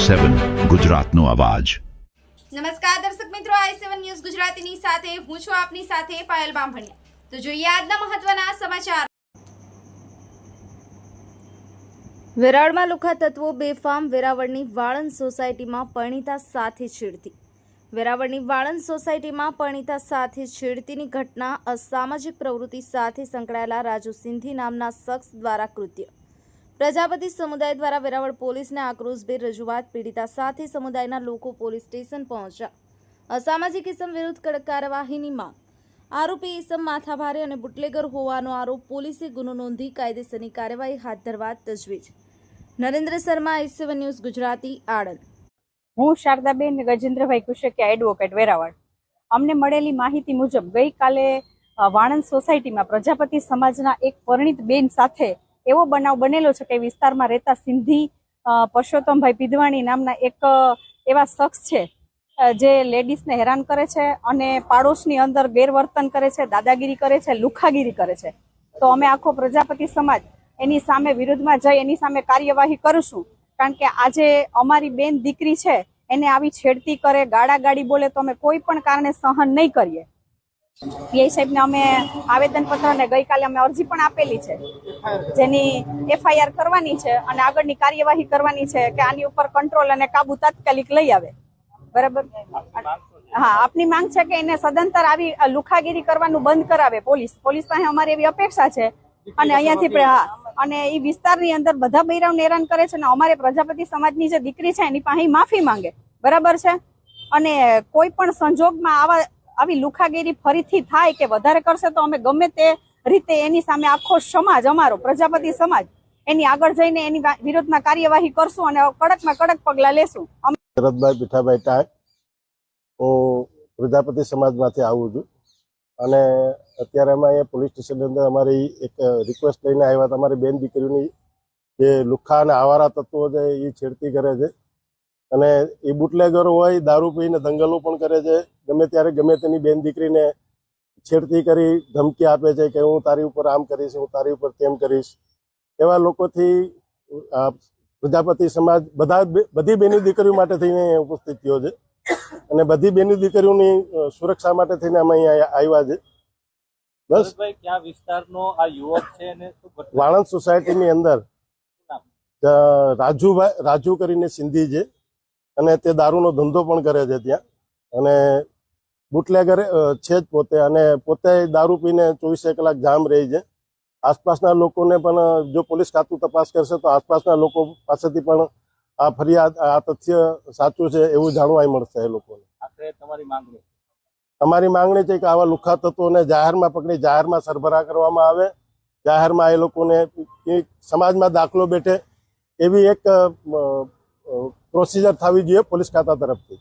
i7 ગુજરાતનો અવાજ। નમસ્કાર દર્શક મિત્રો, i7 ન્યૂઝ ગુજરાતીની સાથે હું છું આપની સાથે પાયલ બામભણિયા। તો જોઈએ આજના મહત્વના સમાચાર। વેરાવળમાં લુખ્ખા તત્વો બેફામ વેરાવળની વાળંદ સોસાયટીમાં પરિણીતા સાથે છેડતી। વેરાવળની વાળંદ સોસાયટીમાં પરિણીતા સાથે છેડતીની ઘટના અસામાજિક પ્રવૃત્તિ સાથે સંકળાયેલા રાજુ સિંધી નામના શખ્સ દ્વારા કૃત્ય। પ્રજાપતિ સમુદાય દ્વારા વેરાવળ પોલીસને આક્રોશભેર રજૂઆત। પીડિતા સાથે સમુદાયના લોકો પોલીસ સ્ટેશન પહોંચ્યા। અસામાજિક ઇસમ વિરુદ્ધ કડક કાર્યવાહીની માંગ। આરોપી ઇસમ માથાભારે અને બુટલેગર હોવાનો આરોપ। પોલીસે ગુનો નોંધી કાયદેસરની કાર્યવાહી હાથ ધરવા તજવીજ। Narendra Sharma, i7 news Gujarati, Anand. હું શારદાબેન ગજેન્દ્રભાઈ કુશકિયા, એડવોકેટ, વેરાવળ। અમને મળેલી માહિતી મુજબ ગઈકાલે વાણંદ સોસાયટીમાં પ્રજાપતિ સમાજના એક પરિણીત બેન સાથે એવો બનાવ બનેલો છે કે વિસ્તારમાં રહેતા સિંધી પરસોત્તમભાઈ પીધવાણી નામના એક એવા શખ્સ છે જે લેડીઝને હેરાન કરે છે અને પાડોશની અંદર ગેરવર્તન કરે છે, દાદાગીરી કરે છે, લુખ્ખાગીરી કરે છે। તો અમે આખો પ્રજાપતિ સમાજ એની સામે વિરુદ્ધમાં જઈ એની સામે કાર્યવાહી કરીશું, કારણ કે આજે અમારી બેન દીકરી છે એને આવી છેડતી કરે, ગાળાગાળી બોલે તો અમે કોઈ પણ કારણે સહન નહીં કરીએ। પીઆઈ સાહેબને અમે આવેદનપત્ર અને ગઈકાલે અમે અરજી પણ આપેલી છે, જેની FIR કરવાની છે અને આગળની કાર્યવાહી કરવાની છે કે આની ઉપર કંટ્રોલ અને કાબુ તાત્કાલિક લઈ આવે। બરાબર? હા, આપની માંગ છે કે એને સદંતર આવી લુખાગીરી કરવાનું બંધ કરાવે પોલીસ પાસે અમારી એવી અપેક્ષા છે। અને અહીંયાથી અને એ વિસ્તારની અંદર બધા બૈરાઓને હેરાન કરે છે ને અમારે પ્રજાપતિ સમાજની જે દીકરી છે એની પાસે માફી માંગે। બરાબર છે? અને કોઈ પણ સંજોગમાં આવી લુખાગીરી ફરીથી થાય કે વધારે કરશે તો અમે ગમે તે રીતે એની સામે આખો સમાજ, અમારો પ્રજાપતિ સમાજ, એની આગળ જઈને એની વિરોધમાં કાર્યવાહી કરશું અને કડકમાં કડક પગલા લેશું। શરદભાઈ પીઠાભાઈ ટાય, હું પ્રજાપતિ સમાજમાંથી આવું છું અને અત્યારે અમે અહીંયા પોલીસ સ્ટેશનની અંદર અમારી એક રિક્વેસ્ટ લઈને આવ્યા હતા। અમારી બેન દીકરીઓની જે લુખ્ખા અને આવારા તત્વો છે એ છેડતી કરે છે અને એ બુટલેગરો હોય, દારૂ પીને દંગલો પણ કરે છે। ગમે ત્યારે ગમે તેની બેન દીકરીને છેડતી કરી ધમકી આપે છે કે હું તારી ઉપર આમ કરીશ, હું તારી ઉપર તેમ કરીશ। એવા લોકોથી પ્રજાપતિ સમાજ બધી બેની દીકરીઓ માટે થઈને ઉપસ્થિત થયો છે અને બધી બેની દીકરીઓની સુરક્ષા માટે થઈને અમે અહીંયા આવ્યા છે। બસ ક્યાં વિસ્તારનો આ યુવક છે અને વાણંદ સોસાયટીની અંદર રાજુ કરીને સિંધી છે અને તે દારૂનો ધંધો પણ કરે છે ત્યાં, અને બુટલેગર છે જ પોતે, અને પોતે દારૂ પીને 24 કલાક જામ રહી છે। આસપાસના લોકોને પણ જો પોલીસ ખાતું તપાસ કરશે તો આસપાસના લોકો પાસેથી પણ આ ફરિયાદ, આ તથ્ય સાચું છે એવું જાણવા મળશે એ લોકોને। અમારી માંગણી છે કે આવા લુખ્ખા તત્વોને જાહેરમાં પકડી જાહેરમાં સરભરા કરવામાં આવે, જાહેરમાં એ લોકોને સમાજમાં દાખલો બેઠે એવી એક પ્રોસિજર થવી જોઈએ પોલીસ ખાતા તરફથી।